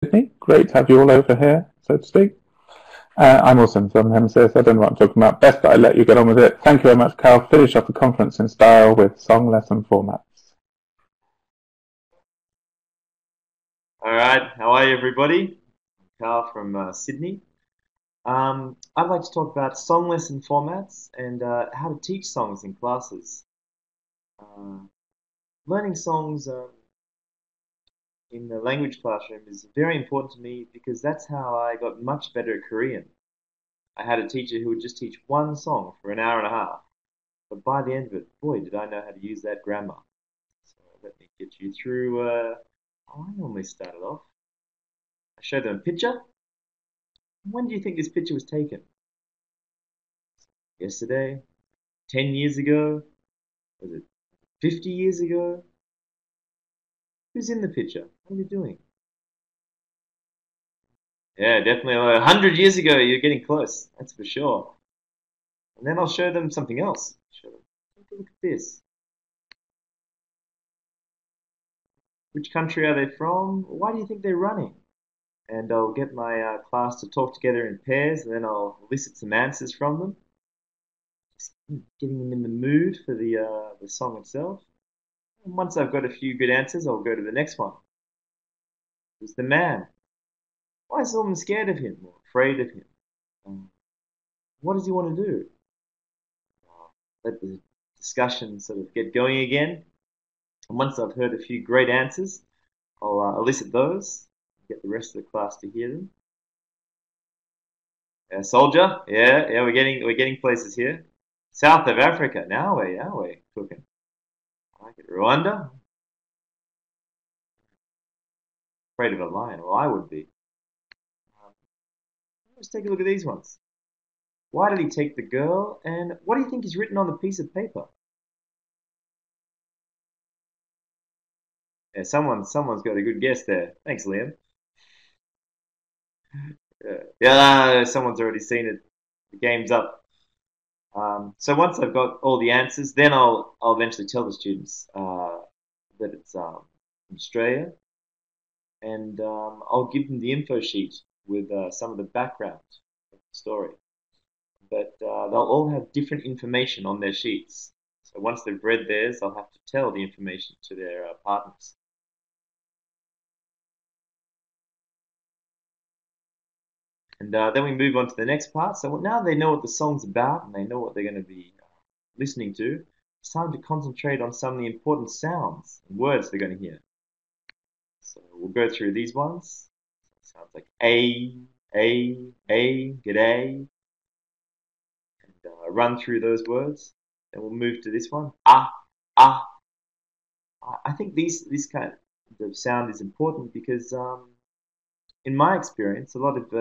Sydney. Great to have you all over here, so to speak. I'm also in the Southern Hemisphere, so I don't know what I'm talking about. Best that I let you get on with it. Thank you very much, Karl. Finish off the conference in style with song lesson formats. All right, how are you, everybody? Karl from Sydney. I'd like to talk about song lesson formats and how to teach songs in classes. Uh, Learning songs in the language classroom is very important to me because that's how I got much better at Korean. I had a teacher who would just teach one song for an hour and a half, but by the end of it, boy, did I know how to use that grammar. So let me get you through. How I normally start it off. I show them a picture. When do you think this picture was taken? Yesterday? 10 years ago? Was it 50 years ago? Who's in the picture? What are you doing? Yeah, definitely 100 years ago. You're getting close. That's for sure. And then I'll show them something else. Show them, take a look at this. Which country are they from? Why do you think they're running? And I'll get my class to talk together in pairs, and then I'll elicit some answers from them. Just getting them in the mood for the song itself. And once I've got a few good answers, I'll go to the next one. Who's the man? Why is someone scared of him or afraid of him? Um, what does he want to do? Let the discussion sort of get going again. And once I've heard a few great answers, I'll elicit those, get the rest of the class to hear them. Soldier, yeah, we're getting places here. South of Africa, now we're cooking. I like it. Rwanda, afraid of a lion. Well, I would be. Um, let's take a look at these ones. Why did he take the girl? And what do you think is written on the piece of paper? Yeah, someone's got a good guess there. Thanks, Liam. Yeah, someone's already seen it. The game's up. So once I've got all the answers, then I'll eventually tell the students that it's from Australia, and I'll give them the info sheet with some of the background of the story. But they'll all have different information on their sheets. So once they've read theirs, I'll have to tell the information to their partners. And then we move on to the next part. So now they know what the song's about and they know what they're going to be listening to. It's time to concentrate on some of the important sounds and words they're going to hear. So we'll go through these ones. Sounds like g'day, and run through those words. Then we'll move to this one, ah. I think this kind of sound is important because, in my experience, a lot of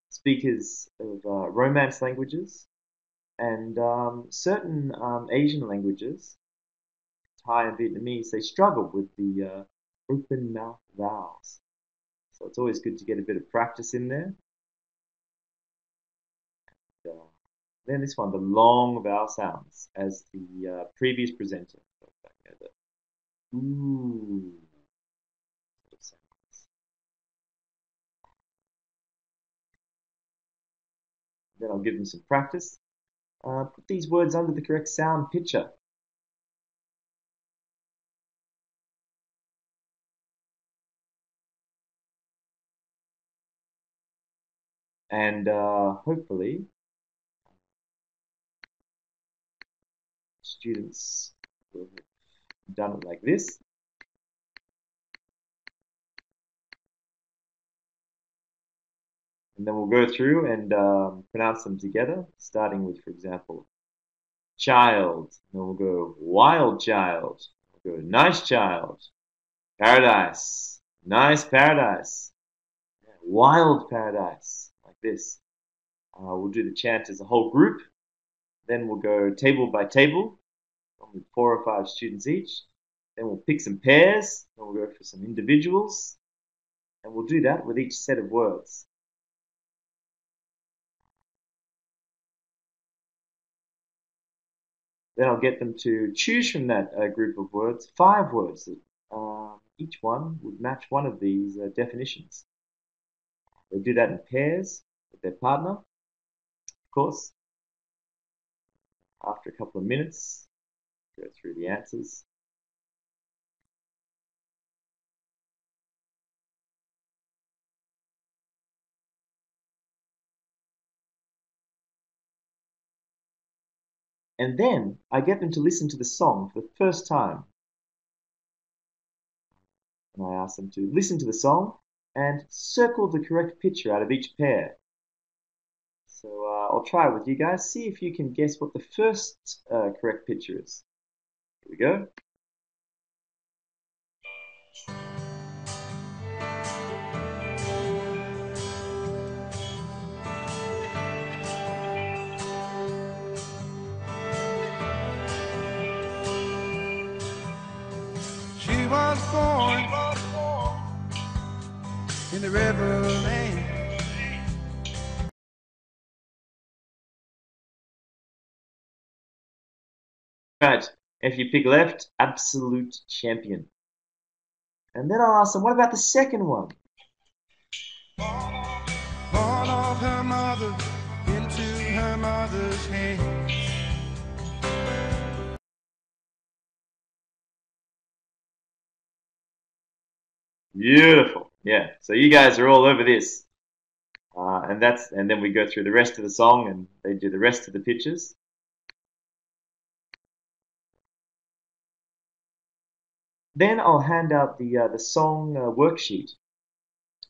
speakers of Romance languages and certain Asian languages, Thai and Vietnamese, they struggle with the open mouth vowels. So it's always good to get a bit of practice in there. And, then this one, the long vowel sounds, as the previous presenter. The ooh sort of sounds. Then I'll give them some practice. Put these words under the correct sound picture. And hopefully students will have done it like this. And then we'll go through and pronounce them together, starting with, for example, child. Then we'll go wild child. We'll go nice child. Paradise. Nice paradise. Wild paradise. Like this. We'll do the chant as a whole group. Then we'll go table by table, with 4 or 5 students each. Then we'll pick some pairs. Then we'll go for some individuals. And we'll do that with each set of words. Then I'll get them to choose from that group of words 5 words that each one would match one of these definitions. They do that in pairs with their partner, of course. After a couple of minutes, go through the answers. And then I get them to listen to the song for the first time. And I ask them to listen to the song and circle the correct picture out of each pair. So I'll try it with you guys. See if you can guess what the first correct picture is. Here we go. She was born in the river lane. Right. If you pick left, absolute champion. And then I'll ask them, what about the second one? Born of her mother into her mother's hands. Beautiful. Yeah. So you guys are all over this. And then we go through the rest of the song and they do the rest of the pictures. Then I'll hand out the song worksheet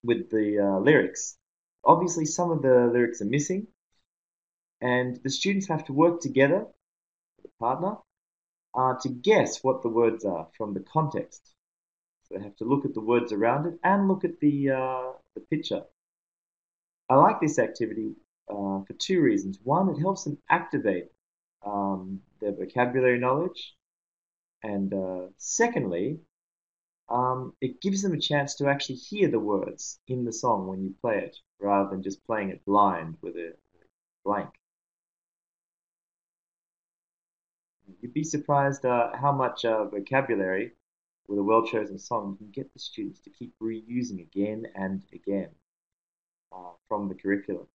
with the lyrics. Obviously, some of the lyrics are missing, and the students have to work together with a partner to guess what the words are from the context. So they have to look at the words around it and look at the picture. I like this activity for two reasons. One, it helps them activate their vocabulary knowledge, and secondly, it gives them a chance to actually hear the words in the song when you play it, rather than just playing it blind with a blank. You'd be surprised how much vocabulary with a well-chosen song you can get the students to keep reusing again and again from the curriculum.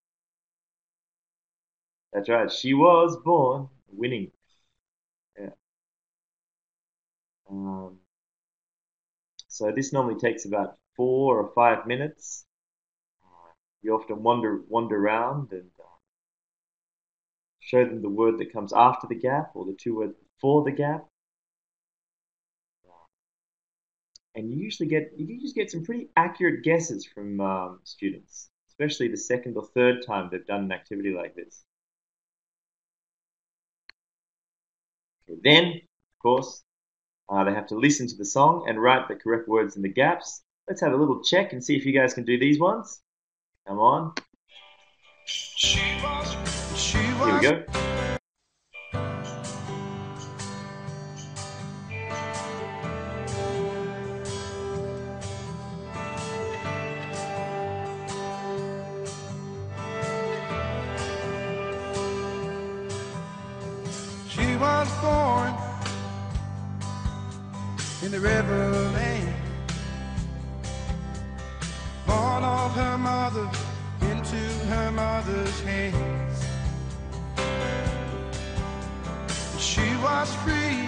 That's right, she was born winning. Yeah. So this normally takes about 4 or 5 minutes. You often wander around and show them the word that comes after the gap or the two words before the gap. And you just get some pretty accurate guesses from students, especially the second or third time they've done an activity like this. Okay, then, of course, they have to listen to the song and write the correct words in the gaps. Let's have a little check and see if you guys can do these ones. Come on. Here we go. She was born in the river lane. Born of her mother into her mother's hands. She was free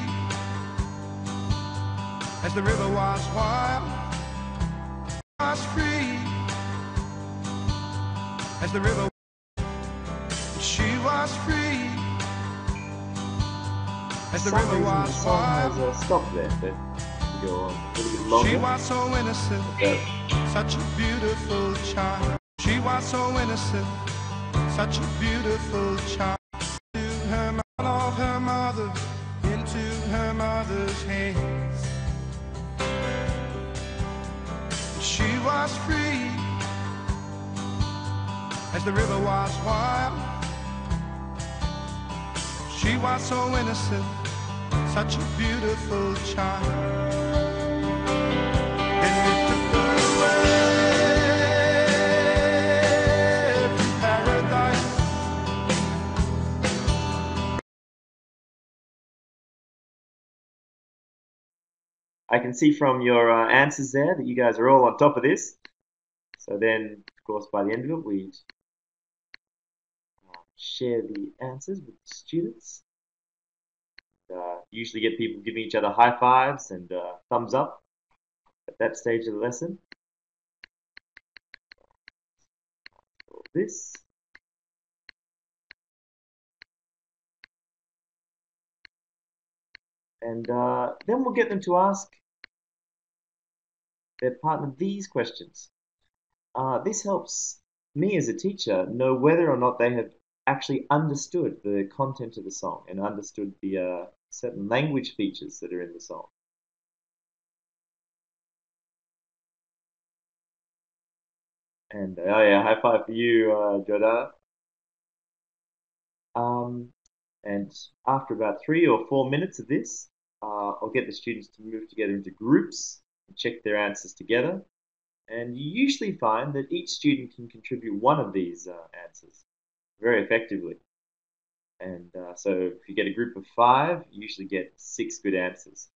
as the river was wild. Was free as the river. She was free as the river was wild. Has a stop there, but you go on a little bit longer. She was so innocent, such a beautiful child. She was so innocent, such a beautiful child. To her mother, of her mother, into her mother's hands. She was free as the river was wild. She was so innocent, such a beautiful child. I can see from your answers there that you guys are all on top of this. So then, of course, by the end of it, we share the answers with the students. Usually get people giving each other high fives and thumbs up at that stage of the lesson. This. And then we'll get them to ask their partner these questions. This helps me as a teacher know whether or not they have actually understood the content of the song and understood the certain language features that are in the song. And oh yeah, high five for you, Joda. And after about 3 or 4 minutes of this, I'll get the students to move together into groups and check their answers together. And you usually find that each student can contribute one of these answers very effectively. And so if you get a group of 5, you usually get 6 good answers.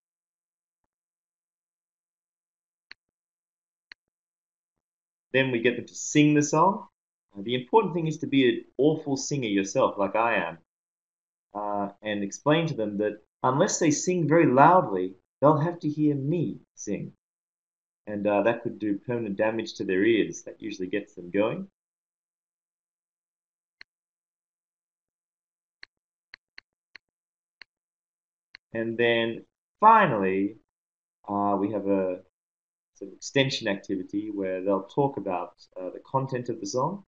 Then we get them to sing the song. The important thing is to be an awful singer yourself, like I am, and explain to them that unless they sing very loudly, they'll have to hear me sing. And that could do permanent damage to their ears. That usually gets them going. And then finally, we have a sort of extension activity where they'll talk about the content of the song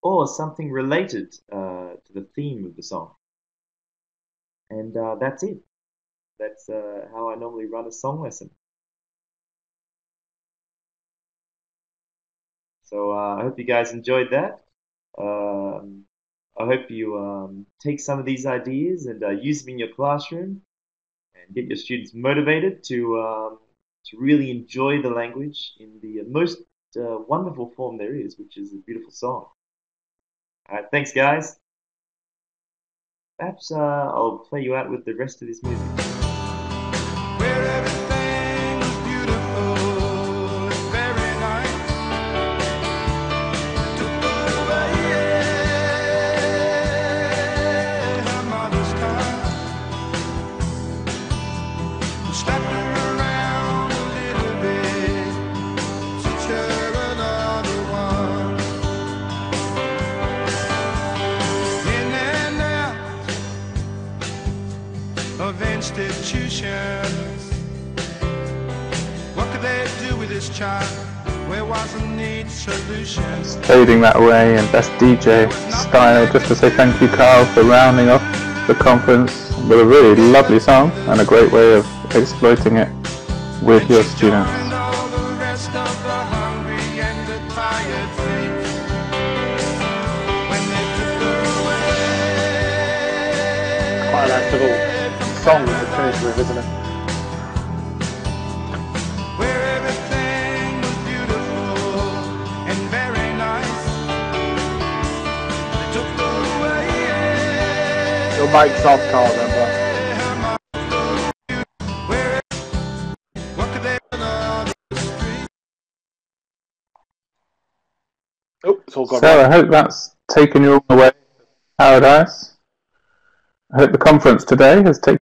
or something related to the theme of the song. And that's it. That's how I normally run a song lesson. So I hope you guys enjoyed that. I hope you take some of these ideas and use them in your classroom and get your students motivated to really enjoy the language in the most wonderful form there is, which is a beautiful song. All right, thanks, guys. Perhaps I'll play you out with the rest of this music. Where everything was beautiful and very nice. Took away her mother's time. Slapped her around a little bit, teach her another one. In and out of institutions. What could they do with this child? Where was a neat solution? Fading that away in best DJ style, just to say thank you, Karl, for rounding off the conference with a really lovely song and a great way of exploiting it with your students. And all the rest of the hungry and the tired feet. When they took her away. Quite a nice little song to finish with, isn't it? Where everything was beautiful and very nice. They took her away. Your mic's off, Karl, remember? What could they do on the street? Oh, it's all gone So right. I hope that's taken you all the way to paradise. I hope the conference today has taken